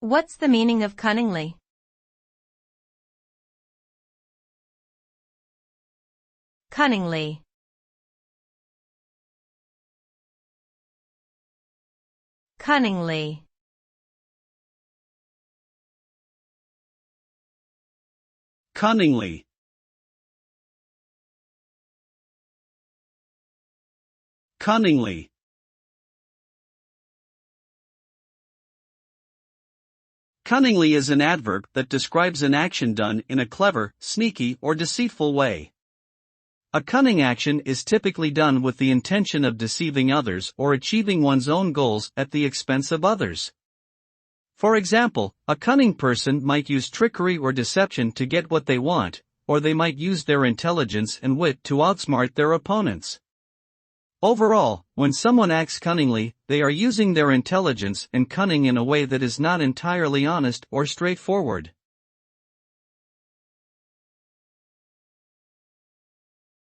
What's the meaning of cunningly? Cunningly. Cunningly. Cunningly. Cunningly. Cunningly is an adverb that describes an action done in a clever, sneaky, or deceitful way. A cunning action is typically done with the intention of deceiving others or achieving one's own goals at the expense of others. For example, a cunning person might use trickery or deception to get what they want, or they might use their intelligence and wit to outsmart their opponents. Overall, when someone acts cunningly, they are using their intelligence and cunning in a way that is not entirely honest or straightforward.